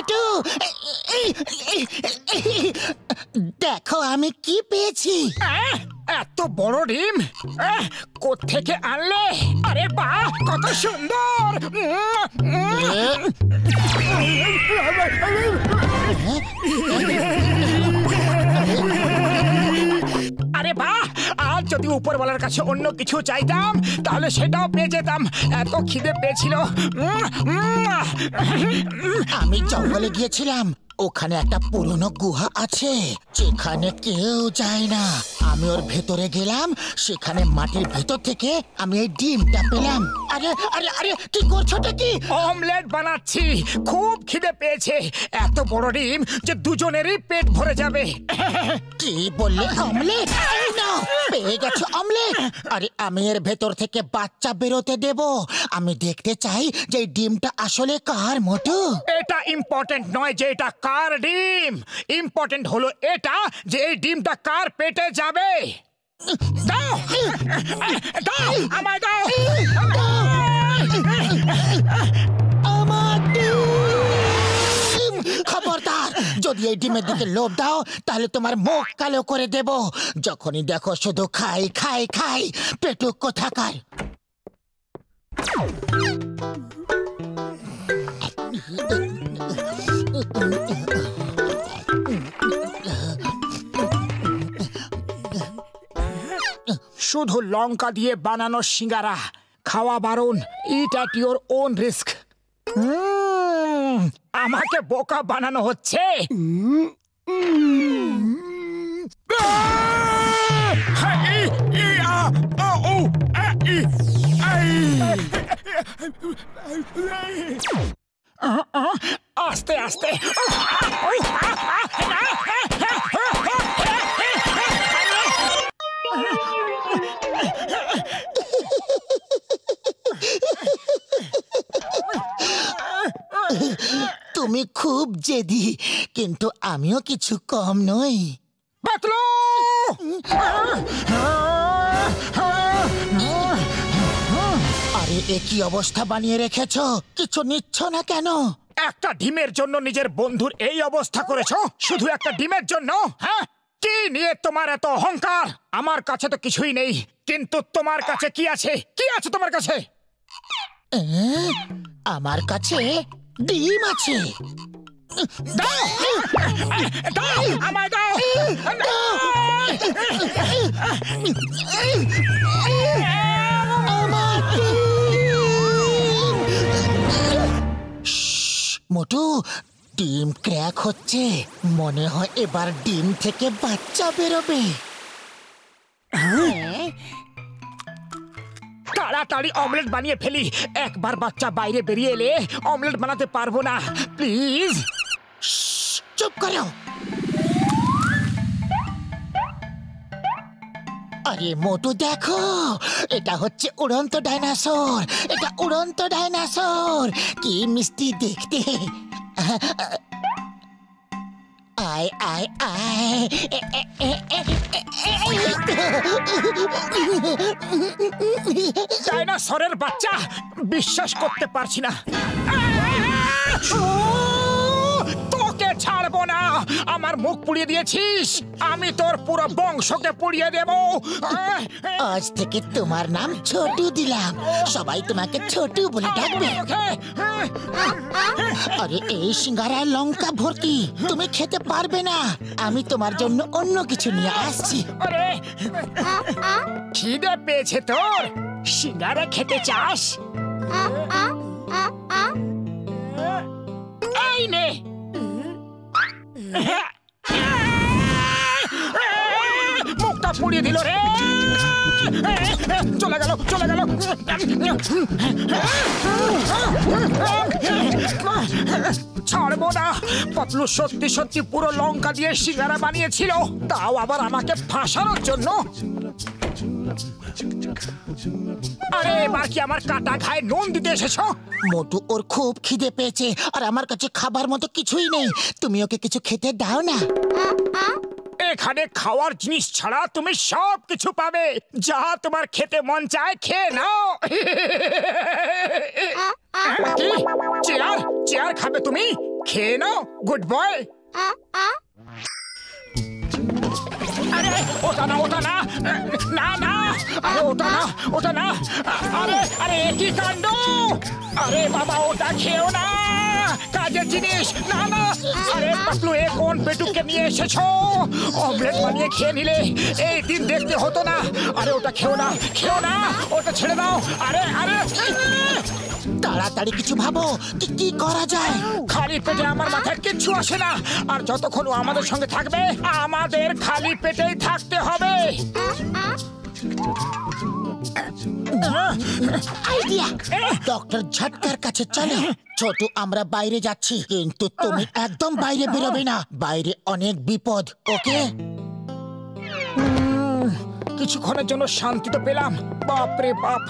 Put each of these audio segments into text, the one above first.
মোটু, দেখো আমি কি পেয়েছি। এত বড় ডিম কোত্থেকে আনলে? আরে বাহ, কত সুন্দর! আরে বাহ, আজ যদি উপরওয়ালার কাছে অন্য কিছু চাইতাম তাহলে সেটাও পেয়ে যেতাম। এত খিদে পেয়েছিল। আমি জঙ্গলে গিয়েছিলাম, ওখানে একটা পুরনো গুহা আছে যেখানে কেউ যায় না। আমি ওর ভেতরে গেলাম, সেখানে মাটির ভেতর থেকে আমি এই ডিমটা পেলাম। আরে আরে আরে, কি করছোটা কি? অমলেট বানাচ্ছি, খুব খিদে পেয়েছে। এত বড় ডিম যে দুজনেরই পেট ভরে যাবে। কি বললে? অমলেট? না, পেয়ে গেছো অমলেট। আরে আমি এর ভেতর থেকে বাচ্চা বেরোতে দেব। আমি দেখতে চাই যে এই ডিমটা আসলে কার। মোটু, এটা ইম্পর্টেন্ট নয় যে এটা কার ডিম, ইম্পর্টেন্ট হলো এটা যে এই ডিমটা কার পেটে যাবে। দাও, দাও, আমায় দাও। আমার ডিম! খবরদার, যদি এই ডিমের দিকে লোভ দাও তাহলে তোমার মুখ কালো করে দেব। যখনই দেখো শুধু খাই খাই খাই, পেটুক কোথাকার। শুধু লঙ্কা দিয়ে বানানো সিঙ্গারা খাওয়া বারণ। ইট অ্যাট ইওর ওন রিস্ক। আমাকে বোকা বানানো হচ্ছে। আস্তে আস্তে। তুমি খুব জেদি, কিন্তু আমিও কিছু কম নই। পাতলু! আরে এ কি অবস্থা বানিয়ে রেখেছো? কিছু নিচ্ছ না কেন? একটা ডিমের জন্য নিজের বন্ধুর এই অবস্থা করেছো? শুধু একটা ডিমের জন্য? হ্যাঁ, কি নিয়ে তোমার এত অহংকার? আমার কাছে তো কিছুই নেই, কিন্তু তোমার কাছে কি আছে? কি আছে তোমার কাছে? আমার কাছে ডিম আছে। দাও, দাও, আমায় দাও। মোটু, ডিম ক্র্যাক হচ্ছে। মনে হয় এবার ডিম থেকে বাচ্চা বেরোবে। তাড়াতাড়ি অমলেট বানিয়ে ফেলি। একবার বাচ্চা বাইরে বেরিয়ে এলে অমলেট বানাতে পারবো না। প্লিজ চুপ করো। আরে মোটু দেখো, এটা হচ্ছে উড়ন্ত ডাইনোসর। এটা উড়ন্ত ডাইনোসর, কি মিষ্টি দেখতে। আয় আয় আয়। ডাইনোসরের বাচ্চা, বিশ্বাস করতে পারছি না। তোকে ছাড়বো না। আমার মুখ পুড়িয়ে দিয়েছিস, আমি তোর পুরো বংশকে পুড়িয়ে দেব। আজ থেকে তোমার নাম ছোটু দিলাম। সবাই তোমাকে ছোটু বলে ডাকবে। আরে এই সিঙ্গারায় লঙ্কা ভর্তি, তুমি খেতে পারবে না। আমি তোমার জন্য অন্য কিছু নিয়ে আসছি। আরে খিদে পেয়েছে তোর? সিঙ্গারা খেতে চাস? এই নে। মুখটা পুড়িয়ে দিল রে। চলে গেল, চলে গেল। ছাড়বো না। পাতলু সত্যি সত্যি পুরো লঙ্কা দিয়ে সিঙ্গারা বানিয়েছিল, তাও আবার আমাকে ফাঁসানোর জন্য। আরে এবার কি আমার কাটা ঘায়ে নুন দিতে এসেছো? মোটু, ওর খুব খিদে পেয়েছে আর আমার কাছে খাবার মতো কিছুই নেই। তুমি ওকে কিছু খেতে দাও না। এখানে খাওয়ার জিনিস ছাড়া তুমি সব কিছু পাবে। যা তোমার খেতে মন চায় খেয়ে নাও। কি চেয়ার? চেয়ার খাবে তুমি? খেয়ে নাও গুড বয়। আরে ওটা না ওটা না, না না, আরে ওটা না ওটা না, আরে আরে কি কাণ্ড, আরে বাবা ওটা খেও না, কাজের জিনিস না না। আরে পাতলু এ কোন পেটুককে নিয়ে এসেছো, অমলেট বানিয়ে খেয়ে নিলে এই দিন দেখতে হতো না। আরে ওটা খেও না খেও না, ওটা ছেড়ে দাও। আরে আরে তাড়াতাড়ি কিছু ভাবো, কি করা যায়। খালি পেটে আমার মাথায় কিচ্ছু আসে না, আর যতক্ষণ ও আমাদের সঙ্গে থাকবে আমাদের খালি পেটেই থাকতে হবে। আইডিয়া, ডক্টর ঝটকার কাছে চলো। ছোট আমরা বাইরে যাচ্ছি, কিন্তু তুমি একদম বাইরে বেরোবে না, বাইরে অনেক বিপদ, ওকে? কিছুক্ষণের জন্য শান্তি তো পেলাম, বাপ রে বাপ।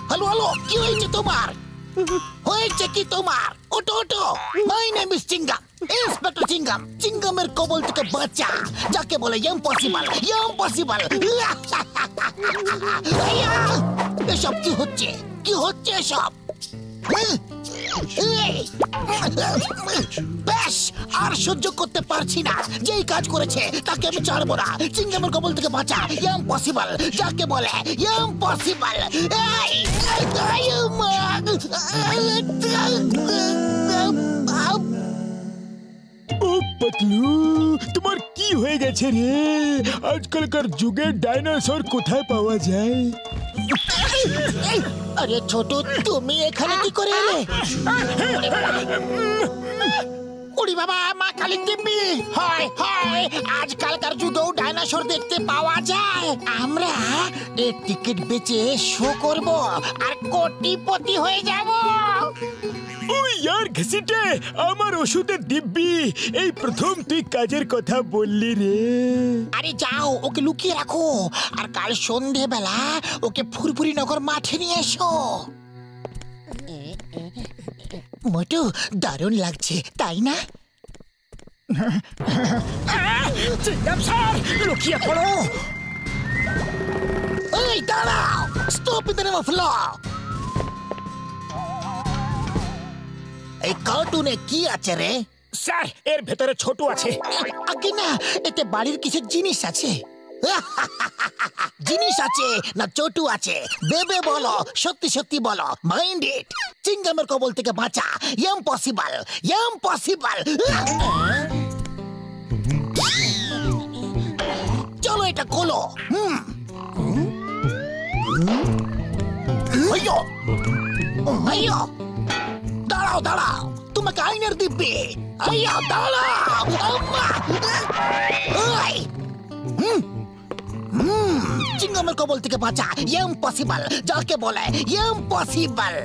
হ্যালো হ্যালো, কি হয়েছে তোমার? হয়েছে কি তোমার? ওটো ওটো। My name is Chingam, inspector Chingam. চিঙ্গামের কবল থেকে বাঁচা, যাকে বলে ইম্পসিবল ইম্পসিবল। এসব কি হচ্ছে, কি হচ্ছে এসব? বেশ, আর সহ্য করতে পারছি না। যেই কাজ করেছে তাকে আমি ছাড়বো না। চিঙ্গামের কবল থেকে বাঁচা, ইম্পসিবল, যাকে বলে ইম্পসিবল। ও পাতলু, তোমার কি হয়ে গেছে রে? আজকালকার যুগে ডাইনোসর কোথায় পাওয়া যায়? আরে ছোট, তুমি এখানে কি করে এলে? ওরে বাবা, মা কালী দিব্যি। হয় হয়, আজকালকার যুগেও ডাইনোসর দেখতে পাওয়া যায়। আমরা এর টিকিট বেচে শো করব আর কোটিপতি হয়ে যাব। ওই यार ঘসিটে, আমার ওষুধের দিব্যি, এই প্রথম তুই কাজের কথা বললি রে। আরে যাও, ওকে লুকিয়ে রাখো, আর কাল সন্ধেবেলা ওকে ফুরফুরি নগর মাঠে নিয়ে এসো। মোটু, দারুণ লাগছে তাই না? চিঙ্গাম স্যার, লুকিয়ে পড়ো। এই দাঁড়াও, stop in the name of law. এই কার্টুনে কি আছে রে? স্যার, এর ভেতরে ছোট আছে। আগে না, এতে বাড়ির কিছু জিনিস আছে। জিনিস আছে না চটু আছে? বেবে বলো, সত্যি সত্যি বলো, মাইন্ড ইট। চিঙ্গামের কবল থেকে বাঁচা, ইম্পসিবল ইম্পসিবল। চলো এটা খোলো। আইয়ো আইয়ো, দাঁড়াও দাঁড়াও, তোমাকে আইনের দিব্যি। আইয়ো দাঁড়াও। চিঙ্গামের কবল থেকে বাঁচা, ইম্পসিবল, যাকে বলে ইম্পসিবল।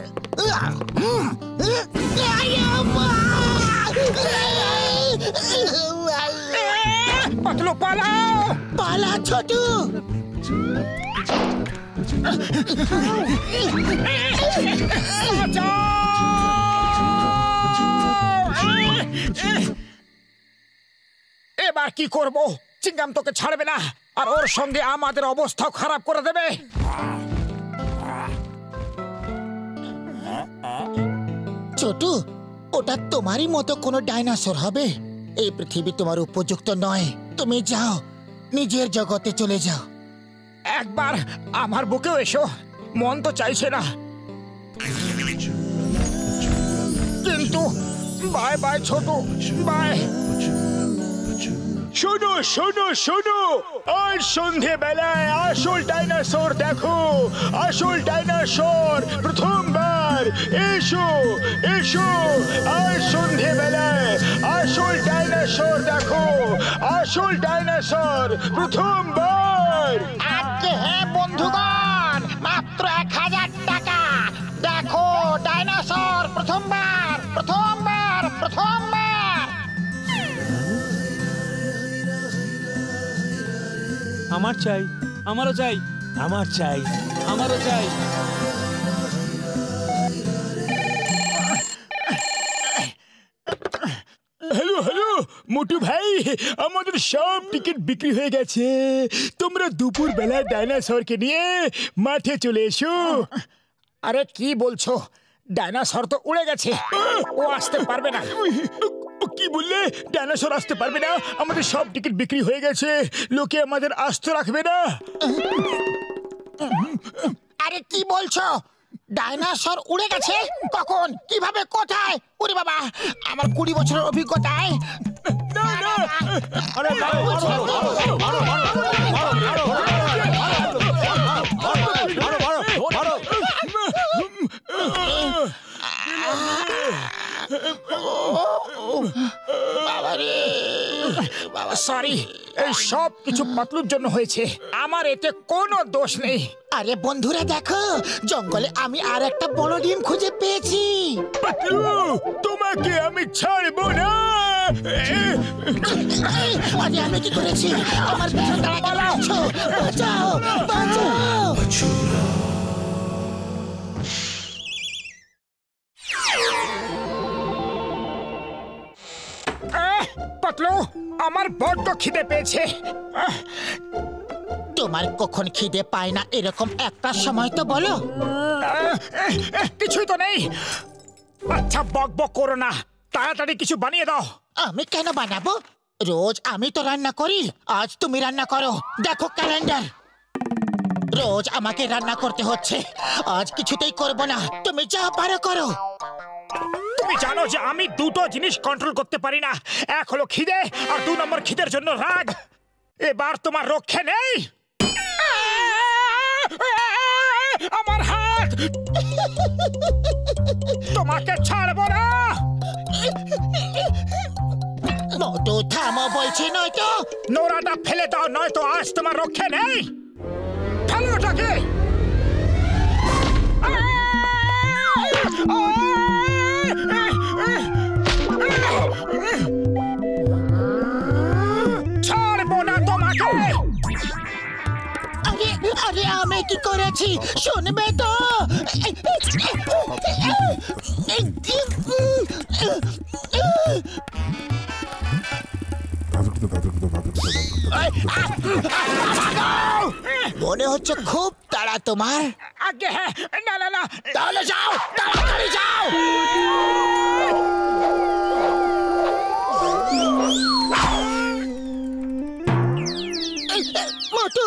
পাতলু পালাও, পালা ছোটু। এবার কি করব? চিঙ্গাম তোকে ছাড়বে না, আর ওর সঙ্গে আমাদের অবস্থাও খারাপ করে দেবে। ছোটু, ওটা তোমারই মতো কোনো ডাইনোসর হবে? এই পৃথিবী তোমার উপযুক্ত নয়। তুমি যাও, নিজের জগতে চলে যাও। একবার আমার বুকেও এসো, মন তো চাইছে না, কিন্তু বাই বাই ছোট, বাই। শোনো শোনো শোনো, আজ সন্ধেবেলায় আসল ডাইনোসর দেখো, আসল ডাইনোসর প্রথমবার। এসো এসো, আজ সন্ধেবেলায় আসল ডাইনোসর দেখো, আসল ডাইনোসর প্রথমবার। আজকে হে বন্ধুগণ, মাত্র 1000 টাকা, দেখো ডাইনোসর প্রথমবার প্রথমবার প্রথমবার। আমার চাই, আমারও চাই, আমার চাই, আমারও চাই। হ্যালো হ্যালো মোটু ভাই, আমাদের সব টিকিট বিক্রি হয়ে গেছে। তোমরা দুপুর বেলা ডাইনোসরকে নিয়ে মাঠে চলে এসো। আরে কি বলছো? ডাইনোসর তো উড়ে গেছে, ও আসতে পারবে না। কি বললে? ডাইনোসর আসতে পারবে না? আমাদের সব টিকিট বিক্রি হয়ে গেছে, লোকে আমাদের আসতে রাখবে না। আরে কি বলছো? ডাইনোসর উড়ে গেছে? কখন, কিভাবে, কোথায়? ওরে বাবা, আমার 20 বছরের অভিজ্ঞতায় না না, আরে সরি, এই সব কিছু পাতলুর জন্য হয়েছে, আমার এতে কোনো দোষ নেই। আরে বন্ধুরা দেখো, জঙ্গলে আমি আর একটা বড় ডিম খুঁজে পেয়েছি। পাতলু, তোমাকে আমি ছাড়বো না। আরে আমি কি করেছি? আমার পিছনে দাঁড়া কেন আছো? বাঁচাও বাঁচাও। পাতলু, আমার বড্ড খিদে পেয়েছে। তোমার কখন খিদে পায় না এরকম একটা সময় তো বলো। কিছুই তো নেই। আচ্ছা বক বক করো না, তাড়াতাড়ি কিছু বানিয়ে দাও। আমি কেন বানাবো? রোজ আমি তো রান্না করি, আজ তুমি রান্না করো। দেখো ক্যালেন্ডার, রোজ আমাকে রান্না করতে হচ্ছে, আজ কিছুতেই করব না। তুমি যা পারো করো। তুমি জানো যে আমি দুটো জিনিস কন্ট্রোল করতে পারি না, এক হলো খিদে আর 2 নম্বর খিদের জন্য রাগ। এবার তোমার রক্ষে নেই। আমার হাত, তোমাকে ছাড়বো না। মোটু থামো বলছি, নয়তো নোরাটা ফেলে দাও, নয়তো আজ তোমার রক্ষে নেই। ফেলো ওটাকে। ছাড়বো না তোমাকে। আরে আরে আমি কি করেছি শুনবে তো? মনে হচ্ছে খুব তাড়া তোমার। আগে হ্যাঁ, না না না, তাহলে যাও, তাড়াতাড়ি যাও। মোটু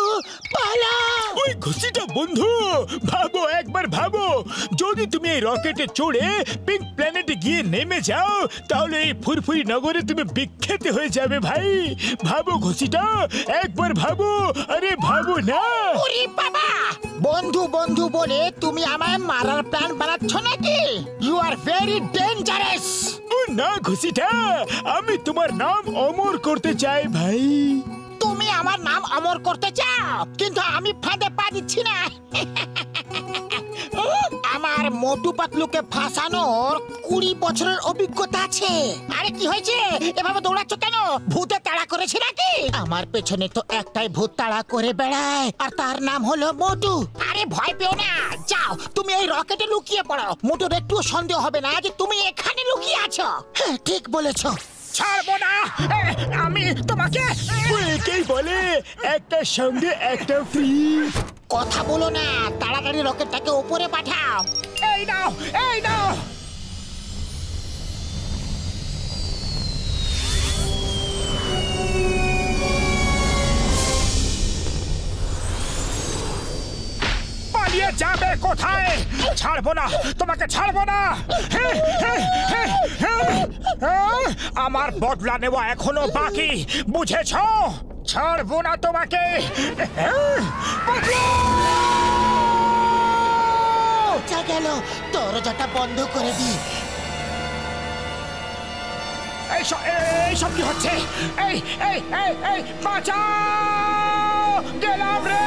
পালা। ওই ঘুষিটা বন্ধু, ভাবো একবার ভাবো, যদি তুমি এই রকেটে চড়ে পিঙ্ক প্ল্যানেটে গিয়ে নেমে যাও, তাহলে এই ফুরফুরি নগরে তুমি বিখ্যাত হয়ে যাবে ভাই। ভাবো ঘুষিটা, একবার ভাবো। আরে ভাবো না। ওরে বাবা, বন্ধু বন্ধু বলে তুমি আমায় মারার প্ল্যান বানাচ্ছ নাকি? You are very dangerous. ও না ঘুষিটা, আমি তোমার নাম অমর করতে চাই ভাই। তুমি আমার নাম অমর করতে চাও, কিন্তু আমি ফাঁদে পা দিচ্ছি না। আমার মোটু পাতলুকে ফাঁসানোর 20 বছরের অভিজ্ঞতা আছে। আরে কি হয়েছে? এভাবে দৌড়াচ্ছ কেন? ভূতে তাড়া করেছে নাকি? আমার পেছনে তো একটাই ভূত তাড়া করে বেড়ায়, আর তার নাম হলো মোটু। আরে ভয় পেও না, যাও তুমি এই রকেটে লুকিয়ে পড়ো। মোটুর একটু সন্দেহ হবে না যে তুমি এখানে লুকিয়ে আছো। হ্যাঁ, ঠিক বলেছো। ছাড়বো না আমি তোমাকে। একেই বলে একটার সঙ্গে একটা ফ্রি। কথা বলো না, তাড়াতাড়ি রকেটটাকে উপরে পাঠাও। এই নাও, এই নাও। পালিয়ে যাবে কোথায়? ছাড়বো না তোমাকে, ছাড়বো না। আমার বদলা নেওয়া এখনো বাকি, বুঝেছো? ছাড়বো না তোমাকে। যা গেল, দরজাটা বন্ধ করে দি। এইসব কি হচ্ছে? এই এই এই এই বাঁচাও! গেলাম রে!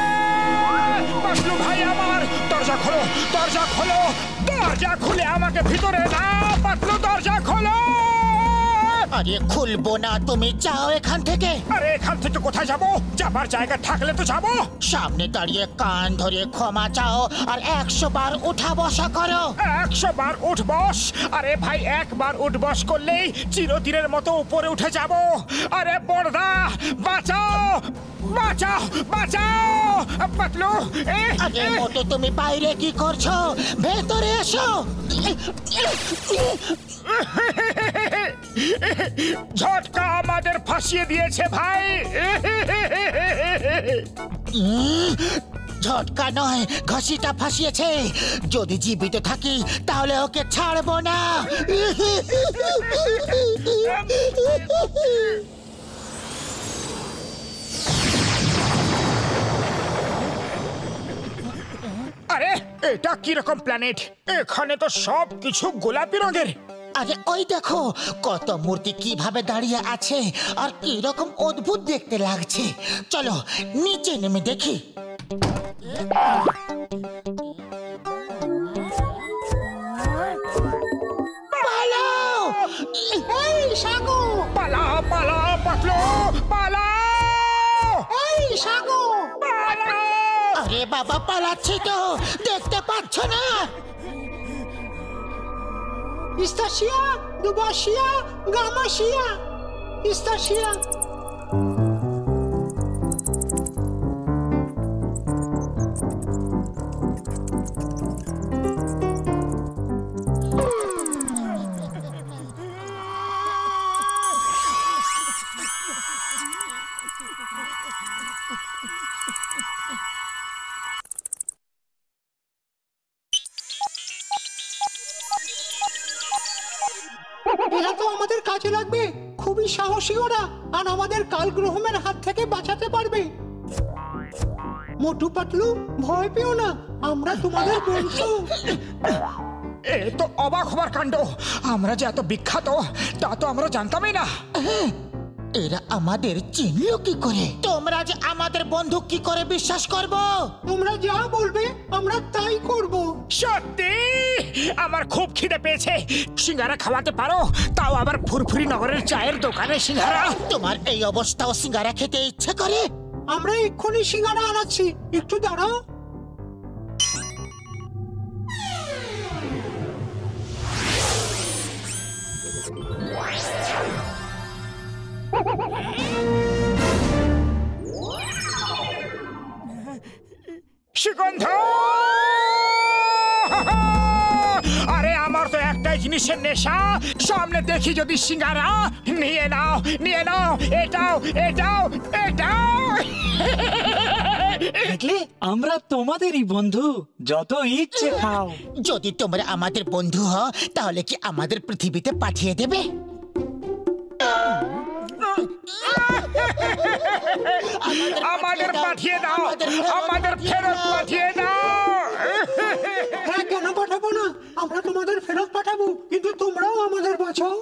পাতলু ভাই আমার, দরজা খোলো, দরজা খোলো, দরজা খুলে আমাকে ভিতরে নাও। পাতলু, দরজা খোলো। আরে খুলবো না, তুমি যাও এখান থেকে। আরে এখান থেকে কোথায় যাবো? যাবার জায়গা থাকলে তো যাবো। সামনে দাঁড়িয়ে কান ধরে ক্ষমা চাও আর 100 বার উঠা বসা করো। 100 বার উঠ বস? আরে ভাই, একবার উঠ বস করলেই চিরদিনের মতো উপরে উঠে যাব। আরে বড়দা, বাঁচাও, বাঁচাও, বাঁচাও! পাতলু, আরে মোটু, তুমি বাইরে কি করছো? ভেতরে এসো। ঝটকা আমাদের ফাঁসিয়ে দিয়েছে ভাই। ঝটকা নয়, ঘষিটা ফাঁসিয়েছে। যদি জীবিত থাকি তাহলে ওকে ছাড়বো না। আরে এটা কিরকম প্ল্যানেট? এখানে তো সব কিছু গোলাপি রঙের। আরে ওই দেখো, কত মূর্তি কিভাবে দাঁড়িয়ে আছে আর কিরকম অদ্ভুত দেখতে লাগছে। চলো নিচে নেমে দেখি। পালাও! এই সাগু! পালাও, পালাও, পাতলু, পালাও! এই সাগু! পালাও! আরে বাবা, পালাচ্ছি তো, দেখতে পাচ্ছ না? Istasia, Dubasia, Gamasia, Istasia. এরা তো আমাদের কাজে লাগবে। খুবই সাহসী ওরা, আর আমাদের কালগ্রহমের হাত থেকে বাঁচাতে পারবে। মোটু পাতলু, ভয় পেও না, আমরা তোমাদের বন্ধু। এ তো অবাক হবার কাণ্ড। আমরা যে এত বিখ্যাত তা তো আমরা জানতামই না। এরা আমাদের চিনলো কি করে? তোমরা যে আমাদের বন্ধু কি করে বিশ্বাস করবো? তোমরা যা বলবে আমরা তাই করব। সত্যি আমার খুব খিদে পেয়েছে। সিঙ্গারা খাওয়াতে পারো? তাও আবার ফুরফুরি নগরের চায়ের দোকানে সিঙ্গারা। তোমার এই অবস্থাও সিঙ্গারা খেতে ইচ্ছে করে? আমরা এক্ষুনি সিঙ্গারা আনাচ্ছি, একটু দাঁড়াও। সুগন্ধ! আরে আমার তো একটাই জিনিসের নেশা, সামনে দেখি যদি সিঙ্গারা। নিয়ে নাও, নিয়ে নাও, এটাও, এটাও, এটাও। দেখলে, আমরা তোমাদেরই বন্ধু, যত ইচ্ছে খাও। যদি তোমরা আমাদের বন্ধু হও তাহলে কি আমাদের পৃথিবীতে পাঠিয়ে দেবে? আমাদের পাঠিয়ে দাও, আমাদের ফেরত পাঠিয়ে দাও। হ্যাঁ, কেন পাঠাবো না? আমরা তোমাদের ফেরত পাঠাবো, কিন্তু তোমরাও আমাদের বাঁচাও।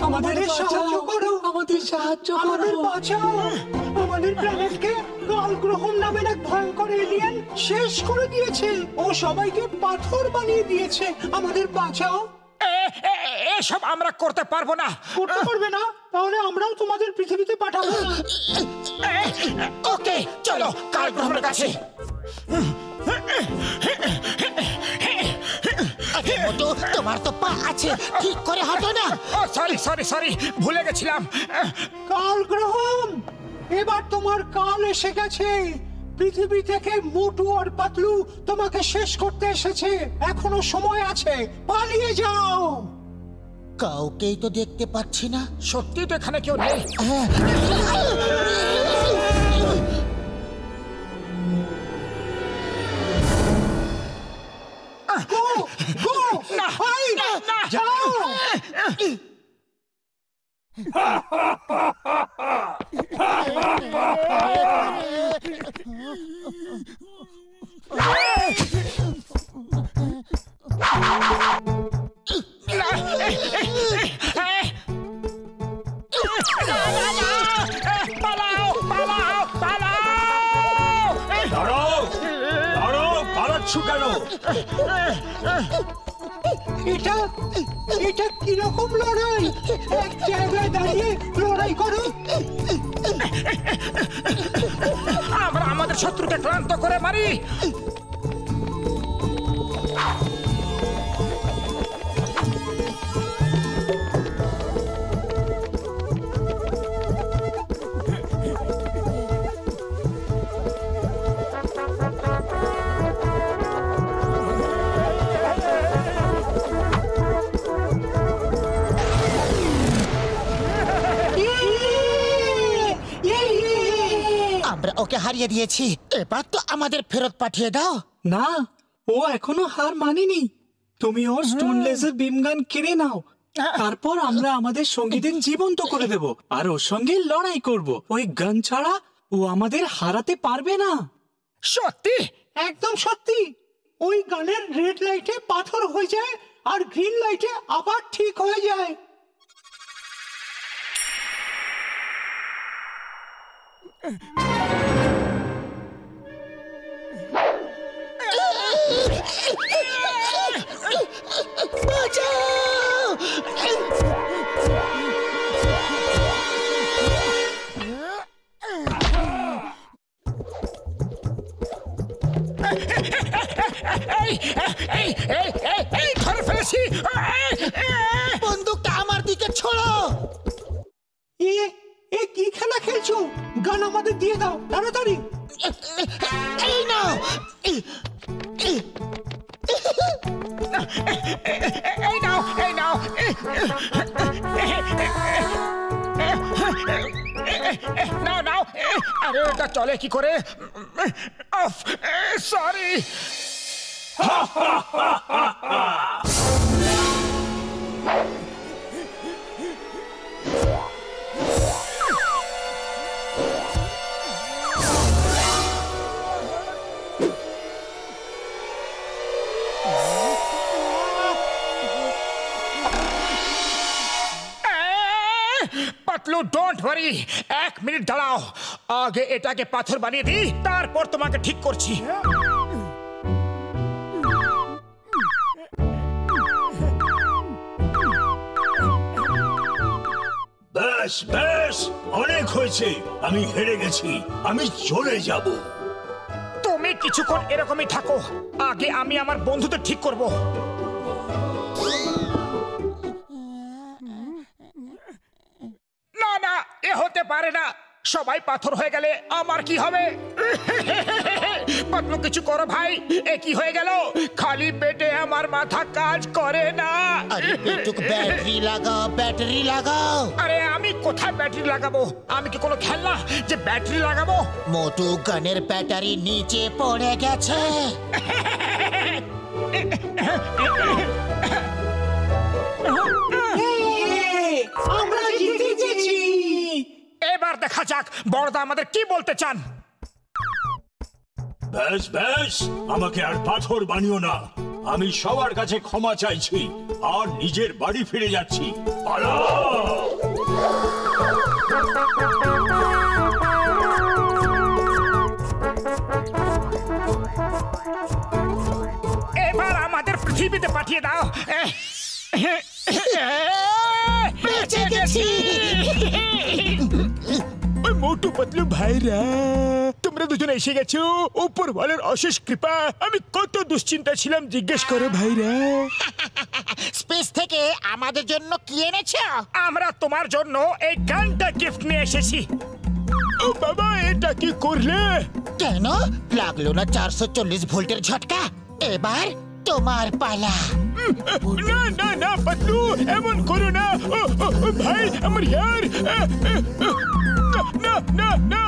আমাদের সাহায্য করো, আমাদের সাহায্য আমাদের বাঁচাও। আমাদের প্ল্যানেটকে কালগ্রহম নামের এক ভয়ঙ্কর এলিয়েন শেষ করে দিয়েছে। ও সবাইকে পাথর বানিয়ে দিয়েছে। আমাদের বাঁচাও। এসব আমরা করতে পারবো না। করতে পারবে না? তাহলে আমরাও তোমাদের পৃথিবীতে পাঠাবো না। ওকে, চলো কালগ্রহের কাছে। আরে মোটু, তোমার তো পা আছে, ঠিক করে হাঁটো না। ও সরি সরি সরি, ভুলে গেছিলাম। কালগ্রহম, এবার তোমার কাল এসে গেছে। পৃথিবী থেকে মোটু আর পাতলু তোমাকে শেষ করতে এসেছে। এখনো সময় আছে, পালিয়ে যাও। কাউকেই তো দেখতে পাচ্ছি না। সত্যি তো এখানে কেউ নেই। গো, গো, না, ভাই, না, না। যাও। এটা এটা কিরকম লড়াই? এক জায়গায় দাঁড়িয়ে লড়াই করো। আমরা আমাদের শত্রুকে ক্লান্ত করে মারি। আমরা ওকে হারিয়ে দিয়েছি, এবার তো আমাদের ফেরত পাঠিয়ে দাও। না, ও এখনো হার মানেনি। তুমি ওর স্টোন লেজার বিম গান কিনে নাও, তারপর আমরা আমাদের সঙ্গীদের জীবন্ত করে দেব আর ওর সঙ্গে লড়াই করব। ওই গান ছাড়া ও আমাদের হারাতে পারবে না। সত্যি? একদম সত্যি। ওই গানের রেড লাইটে পাথর হয়ে যায় আর গ্রিন লাইটে আবার ঠিক হয়ে যায়। ধরে ফেলেছি। বন্দুকটা আমার দিকে ছোড়ো। এ কি খেলা খেলছো? গান আমাদের দিয়ে দাও তাড়াতাড়ি। এই নাও। এই নাও, এই নাও। নাও নাও। আরে এটা চলে কি করে? Sorry. Patlu, don't worry, 1 minute দাঁড়াও। আগে এটাকে পাথর বানিয়ে দিই, তারপর তোমাকে ঠিক করছি। ব্যাস ব্যাস, অনেক হয়েছে। আমি হেরে গেছি, আমি চলে যাব। তুমি কিছুক্ষণ এরকমই থাকো, আগে আমি আমার বন্ধুদের ঠিক করব। না না, এ হতে পারে না। সবাই পাথর হয়ে গেলে আমার কি হবে? পাতলু, কিছু করো ভাই। এ কি হয়ে গেল? খালি পেটে আমার মাথা কাজ করে না। আরে পেটুক, ব্যাটারি লাগাও, ব্যাটারি লাগাও। আরে আমি কোথায় ব্যাটারি লাগাবো? আমি কি কোনো খেলনা যে ব্যাটারি লাগাবো? মোটু গানের ব্যাটারি নিচে পড়ে গেছে। আমরা জিতে গেছি। এবার দেখা যাক বড়দা আমাদের কি বলতে চান। ব্যাস ব্যাস, আমাকে আর পাথর বানিও না। আমি সবার কাছে ক্ষমা চাইছি আর নিজের বাড়ি ফিরে যাচ্ছি। এবার আমাদের পৃথিবীতে পাঠিয়ে দাও। বেঁচে গেছি। মোটু, পাতলু ভাইরা, তোমরা দুজনে এসে গেছো। উপরওয়ালার অশেষ কৃপা। আমি কত দুশ্চিন্তা ছিলাম, জিজ্ঞেস করো ভাইরা। স্পেস থেকে আমাদের জন্য কি এনেছো? আমরা তোমার জন্য এই গানটা গিফট নিয়ে এসেছি। ও বাবা, এটা কি করলে? কেন লাগলো না 440 ভোল্টের ঝটকা? এবার তোমার পালা। না না না পাতলু, এমন করো না। ভাই, আমার হেয়ার। না না না না।